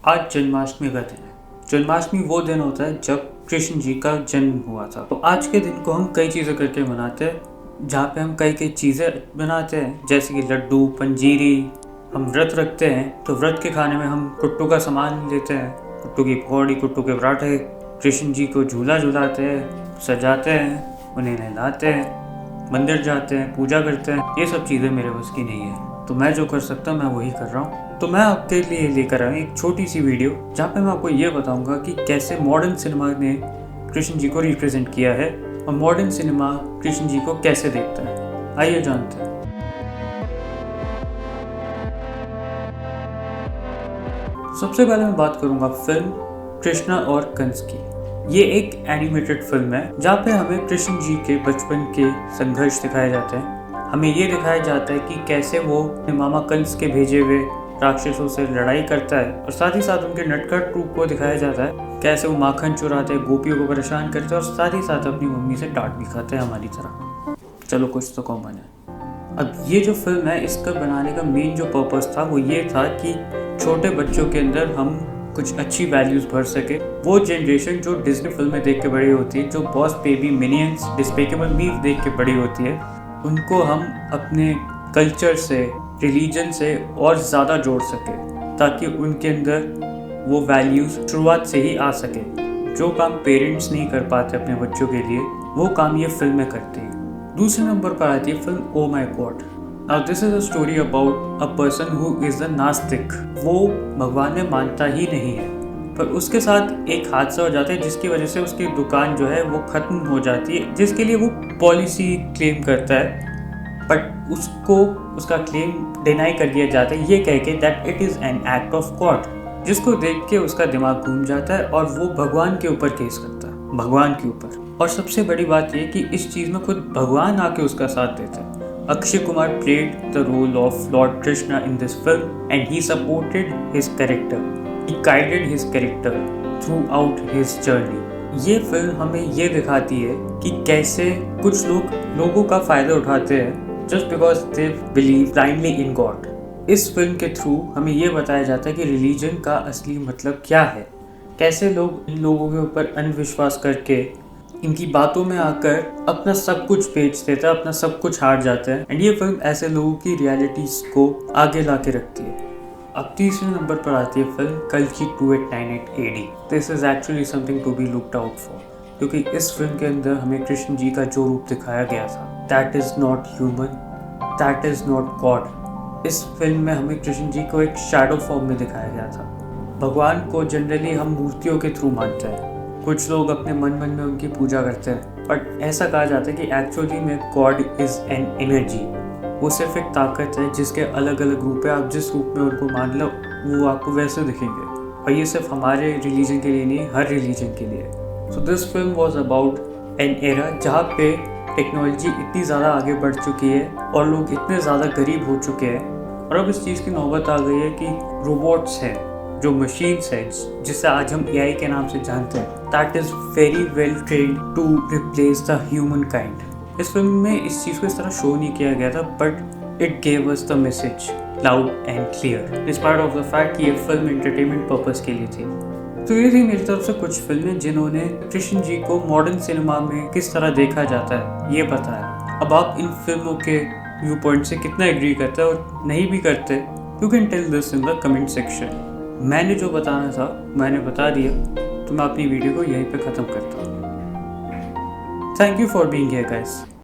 आज जन्माष्टमी का दिन है। जन्माष्टमी वो दिन होता है जब कृष्ण जी का जन्म हुआ था। तो आज के दिन को हम कई चीज़ें करके मनाते हैं, जहाँ पे हम कई चीज़ें बनाते हैं, जैसे कि लड्डू, पंजीरी। हम व्रत रखते हैं तो व्रत के खाने में हम कुट्टू का सामान लेते हैं, कुट्टू की पकौड़ी, कुट्टू के पराठे। कृष्ण जी को झूला झुलाते हैं, सजाते हैं, उन्हें नहलाते हैं, मंदिर जाते हैं, पूजा करते हैं। ये सब चीज़ें मेरे बस की नहीं है, तो मैं जो कर सकता हूँ मैं वही कर रहा हूँ। तो मैं आपके लिए लेकर आया एक छोटी सी वीडियो, जहाँ पे मैं आपको ये बताऊंगा कि कैसे मॉडर्न सिनेमा ने कृष्ण जी को रिप्रेजेंट किया है और मॉडर्न सिनेमा कृष्ण जी को कैसे देखता है। आइए जानते हैं। सबसे पहले मैं बात करूंगा फिल्म कृष्णा और कंस की। ये एक एनिमेटेड फिल्म है जहाँ पे हमें कृष्ण जी के बचपन के संघर्ष दिखाए जाते हैं। हमें ये दिखाया जाता है कि कैसे वो अपने मामा कंस के भेजे हुए राक्षसों से लड़ाई करता है, और साथ ही साथ उनके नटखट रूप को दिखाया जाता है, कैसे वो माखन चुराते हैं, गोपियों को परेशान करते हैं और साथ ही साथ अपनी मम्मी से डांट भी खाते हैं हमारी तरह। चलो कुछ तो कॉमन है। अब ये जो फिल्म है, इसका बनाने का मेन जो पर्पस था वो ये था कि छोटे बच्चों के अंदर हम कुछ अच्छी वैल्यूज भर सके। वो जनरेशन जो डिज्नी फिल्में देख के बड़ी होती है, जो बॉस बेबी, मिनियंस, डिस्पेकेबल मी देख के बड़ी होती है, उनको हम अपने कल्चर से, रिलीजन से और ज़्यादा जोड़ सके, ताकि उनके अंदर वो वैल्यूज़ शुरुआत से ही आ सके। जो काम पेरेंट्स नहीं कर पाते अपने बच्चों के लिए, वो काम ये फिल्में करती है। दूसरे नंबर पर आती है film oh my god. Now this is a story about a person who is a नास्तिक। वो भगवान में मानता ही नहीं है, पर उसके साथ एक हादसा हो जाता है जिसकी वजह से उसकी दुकान जो है वो खत्म हो जाती है, जिसके लिए वो पॉलिसी क्लेम करता है, बट उसको उसका क्लेम डिनाई कर दिया जाता है, ये कह के that it is an act of God. जिसको देख के उसका दिमाग घूम जाता है और वो भगवान के ऊपर केस करता है, भगवान के ऊपर। और सबसे बड़ी बात ये कि इस चीज़ में खुद भगवान आके उसका साथ देता है। Akshay Kumar played the role of Lord Krishna in this film and he supported his character. He guided his character throughout his journey. ये फिल्म हमें ये दिखाती है कि कैसे कुछ लोग लोगों का फायदा उठाते हैं just because they believe blindly in God. इस फिल्म के थ्रू हमें ये बताया जाता है कि रिलीजन का असली मतलब क्या है, कैसे लोग इन लोगों के ऊपर अंधविश्वास करके इनकी बातों में आकर अपना सब कुछ बेच देता है, अपना सब कुछ हार जाता है। एंड ये फिल्म ऐसे लोगों की रियलिटीज को आगे ला के रखती है। अब तीसरे नंबर पर आती है फिल्म कल्कि 2898 AD। This is actually something to be looked out for, क्योंकि इस फिल्म के अंदर हमें कृष्ण जी का जो रूप दिखाया गया था, that is not human, that is not God. इस फिल्म में हमें कृष्ण जी को एक शैडो फॉर्म में दिखाया गया था। भगवान को जनरली हम मूर्तियों के थ्रू मानते हैं, कुछ लोग अपने मन में उनकी पूजा करते हैं, बट ऐसा कहा जाता है कि एक्चुअली में गॉड इज एन एनर्जी। वो सिर्फ एक ताकत है जिसके अलग अलग रूप है। आप जिस रूप में उनको मान लो वो आपको वैसे दिखेंगे, और ये सिर्फ हमारे रिलीजन के लिए नहीं, हर रिलीजन के लिए। So this film was about an era जहाँ पे टेक्नोलॉजी इतनी ज़्यादा आगे बढ़ चुकी है और लोग इतने ज़्यादा गरीब हो चुके हैं, और अब इस चीज़ की नौबत आ गई है कि रोबोट्स हैं, जो मशीन्स है जिसे आज हम AI के नाम से जानते हैं, that is very well trained to replace the human kind. इस फिल्म में इस चीज़ को इस तरह शो नहीं किया गया था, but it gave us the message loud and clear, despite of the fact कि ये फिल्म एंटरटेनमेंट पर्पस के लिए थी। तो ये थी मेरी तरफ से कुछ फिल्में जिन्होंने कृष्ण जी को मॉडर्न सिनेमा में किस तरह देखा जाता है ये बताया। अब आप इन फिल्मों के व्यू पॉइंट से कितना एग्री करते हैं और नहीं भी करते, you can tell this in the comment section. मैंने जो बताना था मैंने बता दिया, तो मैं अपनी वीडियो को यहीं पे ख़त्म करता हूँ। Thank you for being here guys.